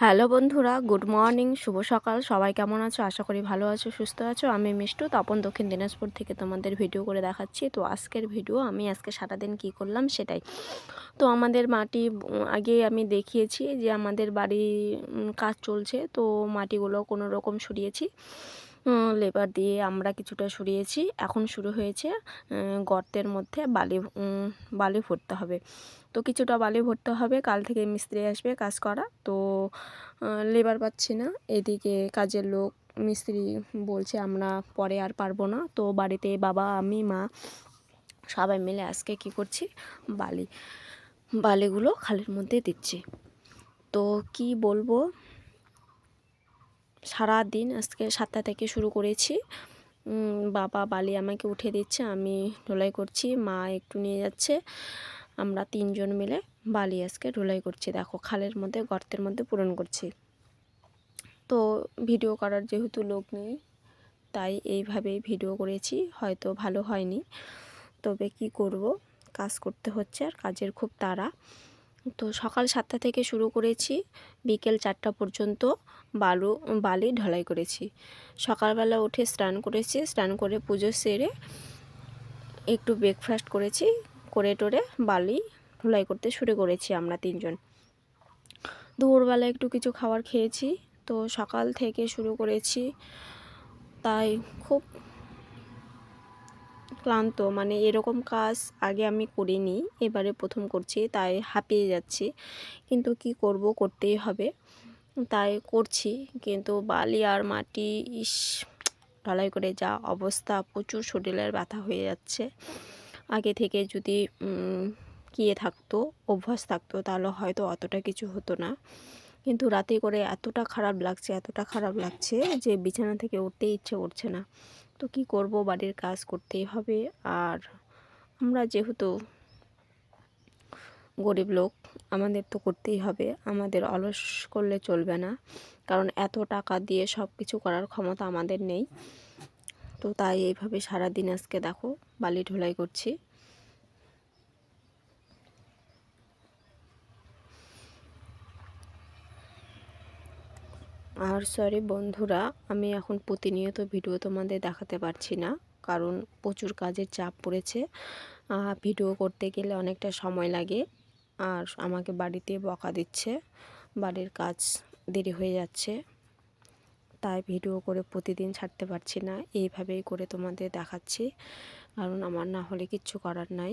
Hello বন্ধুরা, good morning, শুভ সকাল। সবাই কেমন আছো? আশা করি ভালো আছো, সুস্থ আছো। আমি মিষ্টু তপন, দক্ষিণ দিনাজপুর থেকে তোমাদের ভিডিও করে দেখাচ্ছি। তো আজকের ভিডিও আমি আজকে সারাদিন কি করলাম সেটাই। তো আমাদের মাটি আগে আমি দেখিয়েছি যে আমাদের বাড়ি কাজ চলছে, তো মাটিগুলো কোনো রকম সরিয়েছি, লেবার দিয়ে আমরা কিছুটা সরিয়েছি। এখন শুরু হয়েছে গর্তের মধ্যে বালি ভরতে হবে। তো কিছুটা বালি ভরতে হবে, কাল থেকে মিস্ত্রি আসবে কাজ করা। তো লেবার পাচ্ছি না, এদিকে কাজের লোক মিস্ত্রি বলছে আমরা পরে আর পারবো না। তো বাড়িতে বাবা, আমি, মা সবাই মিলে আজকে কি করছি, বালিগুলো খালের মধ্যে দিচ্ছি। তো কি বলবো, সারা দিন আজকে 7টা থেকে শুরু করেছি। বাবা বালি আমাকে উঠে দিচ্ছে, আমি ঢোলাই করছি, মা একটু নিয়ে যাচ্ছে। আমরা 3জন মিলে বালি আজকে ঢোলাই করছি। দেখো, খালের মধ্যে গর্তের মধ্যে পূরণ করছি। তো ভিডিও করার যেহেতু লোক নেই, তাই এইভাবেই ভিডিও করেছি। হয়তো ভালো হয়নি, তবে কি করব, কাজ করতে হচ্ছে আর কাজের খুব তাড়া। তো সকাল 7টা থেকে শুরু করেছি, বিকেল 4টা পর্যন্ত বালি ঢালাই করেছি। সকালবেলা উঠে স্নান করেছি, স্নান করে পুজো সেরে একটু ব্রেকফাস্ট করেছি, করে টোরে বালি ঢালাই করতে শুরু করেছি আমরা 3জন। দুপুরবেলা একটু কিছু খাবার খেয়েছি। তো সকাল থেকে শুরু করেছি, তাই খুব ক্লান্ত, মানে এরকম কাজ আগে আমি করিনি, এবারে প্রথম করছি, তাই হাঁপিয়ে যাচ্ছি। কিন্তু কি করব, করতেই হবে, তাই করছি। কিন্তু বালি আর মাটি, ঢালাই করে যা অবস্থা, প্রচুর শরীরের ব্যথা হয়ে যাচ্ছে। আগে থেকে যদি থাকতো, অভ্যাস থাকতো, তাহলে হয়তো অতটা কিছু হতো না। কিন্তু রাতে করে এতটা খারাপ লাগছে যে বিছানা থেকে উঠতেই ইচ্ছে করছে না। তো কি করব, বাড়ির কাজ করতেই হবে। আর আমরা যেহেতু গরিব লোক, আমাদের তো করতেই হবে, আমাদের অলস করলে চলবে না, কারণ এত টাকা দিয়ে সব কিছু করার ক্ষমতা আমাদের নেই। তো তাই এইভাবে সারাদিন আজকে দেখো বালি ঢোলাই করছি। আর সরি বন্ধুরা, আমি এখন প্রতিনিয়ত ভিডিও তোমাদের দেখাতে পারছি না, কারণ প্রচুর কাজের চাপ পড়েছে। ভিডিও করতে গেলে অনেকটা সময় লাগে, আর আমাকে বাড়িতে বকা দিচ্ছে, বাড়ির কাজ দেরি হয়ে যাচ্ছে, তাই ভিডিও করে প্রতিদিন ছাড়তে পারছি না। এইভাবেই করে তোমাদের দেখাচ্ছি, কারণ আমার না হলে কিচ্ছু করার নাই।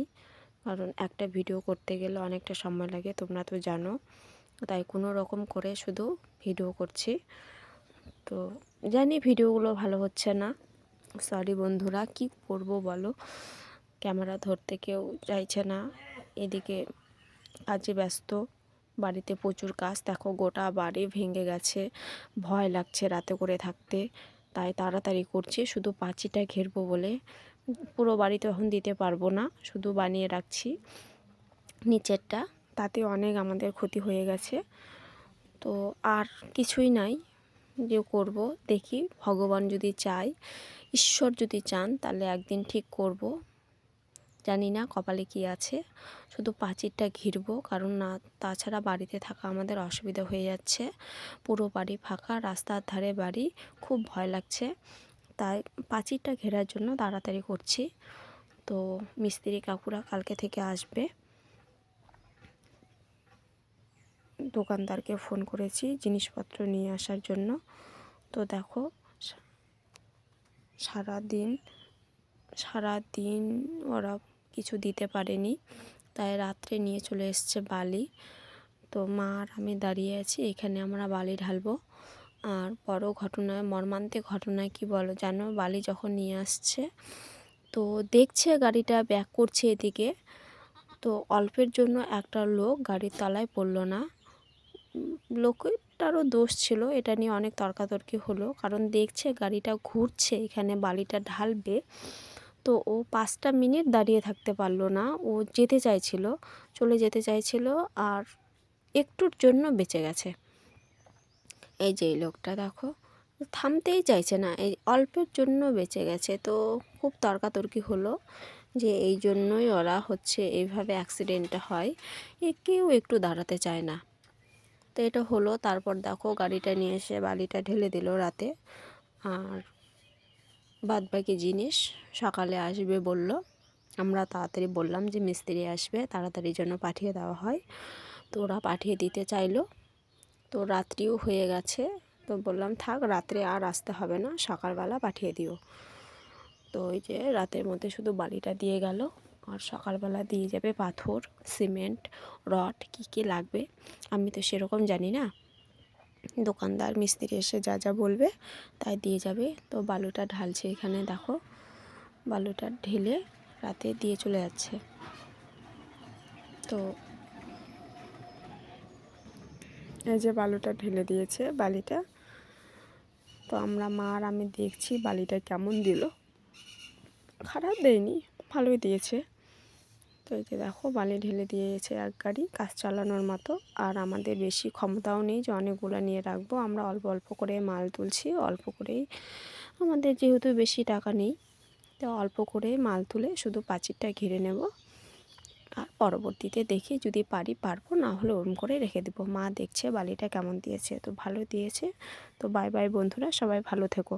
কারণ একটা ভিডিও করতে গেলে অনেকটা সময় লাগে, তোমরা তো জানো। তাই কোনো রকম করে শুধু ভিডিও করছি। তো জানি ভিডিওগুলো ভালো হচ্ছে না, সরি বন্ধুরা, কি করব বলো, ক্যামেরা ধরতে কেউ চাইছে না, এদিকে কাজে ব্যস্ত, বাড়িতে প্রচুর কাজ। দেখো গোটা বাড়ি ভেঙে গেছে, ভয় লাগছে রাতে করে থাকতে, তাই তাড়াতাড়ি করছি, শুধু পাঁচিটা ঘেরবো বলে। পুরো বাড়ি তো এখন দিতে পারবো না, শুধু বানিয়ে রাখছি নিচেরটা, তাতে অনেক আমাদের ক্ষতি হয়ে গেছে। তো আর কিছুই নাই যে করব, দেখি ভগবান যদি চায়, ঈশ্বর যদি চান, তাহলে একদিন ঠিক করব। জানি না কপালে কি আছে, শুধু পাঁচিরটা ঘিরবো, কারণ না তাছাড়া বাড়িতে থাকা আমাদের অসুবিধা হয়ে যাচ্ছে। পুরো বাড়ি ফাঁকা, রাস্তার ধারে বাড়ি, খুব ভয় লাগছে, তাই পাঁচিরটা ঘেরার জন্য তাড়াতাড়ি করছি। তো মিস্ত্রি কাকুরা কালকে থেকে আসবে, দোকানদারকে ফোন করেছি জিনিসপত্র নিয়ে আসার জন্য। তো দেখো, সারাদিন ওরা কিছু দিতে পারেনি, তাই রাত্রে নিয়ে চলে এসছে বালি। তো মা আর আমি দাঁড়িয়ে আছি, এখানে আমরা বালি ঢালবো। আর বড় ঘটনায়, মর্মান্তিক ঘটনায় কি বলো জানো, বালি যখন নিয়ে আসছে, তো দেখছে গাড়িটা ব্যাক করছে এদিকে, তো অল্পের জন্য একটা লোক গাড়ির তলায় পড়লো না। লোকটারও দোষ ছিল, এটা নিয়ে অনেক তর্কাতর্কি হলো, কারণ দেখছে গাড়িটা ঘুরছে, এখানে বালিটা ঢালবে। তো ও 5টা মিনিট দাঁড়িয়ে থাকতে পারলো না, ও যেতে চাইছিল, চলে যেতে চাইছিল, আর একটুর জন্য বেঁচে গেছে। এই যে এই লোকটা দেখো, থামতেই চাইছে না, এই অল্পের জন্য বেঁচে গেছে। তো খুব তর্কাতর্কি হলো যে এই জন্যই ওরা এইভাবে অ্যাক্সিডেন্টটা হয়, কেউ একটু দাঁড়াতে চায় না। তো এটা হলো। তারপর দেখো গাড়িটা নিয়ে এসে বালিটা ঢেলে দিল রাতে। আর বাদবাকি জিনিস সকালে আসবে বলল। আমরা তাড়াতাড়ি বললাম যে মিস্ত্রি আসবে, তাড়াতাড়ি যেন পাঠিয়ে দেওয়া হয়। তো ওরা পাঠিয়ে দিতে চাইলো। তো রাত্রিও হয়ে গেছে, তো বললাম থাক, রাত্রে আর আসতে হবে না, সকালবেলা পাঠিয়ে দিও। তো ওই যে রাতের মধ্যে শুধু বালিটা দিয়ে গেল, আর সকালবেলা দিয়ে যাবে পাথর, সিমেন্ট, রড, কী কী লাগবে আমি তো সেরকম জানি না। দোকানদার মিস্ত্রি এসে যা যা বলবে তাই দিয়ে যাবে। তো বালুটা ঢালছে, এখানে দেখো বালুটা ঢেলে রাতে দিয়ে চলে যাচ্ছে। তো এই যে বালুটা ঢেলে দিয়েছে বালিটা। তো আমরা মা আর আমি দেখছি বালিটা কেমন দিল। খারাপ দেয়নি, ভালোই দিয়েছে। তো এই যে দেখো বালি ঢেলে দিয়েছে এক গাড়ি কাজ চালানোর মতো। আর আমাদের বেশি ক্ষমতাও নেই যে অনেকগুলো নিয়ে রাখবো, আমরা অল্প অল্প করে মাল তুলছি, অল্প করেই। আমাদের যেহেতু বেশি টাকা নেই, তো অল্প করে মাল তুলে শুধু প্রাচীরটা ঘিরে নেব। আর পরবর্তীতে দেখি যদি পারবো, না হলে ওরম করে রেখে দেবো। মা দেখছে বালিটা কেমন দিয়েছে, তো ভালো দিয়েছে। তো বাই বাই বন্ধুরা, সবাই ভালো থেকো।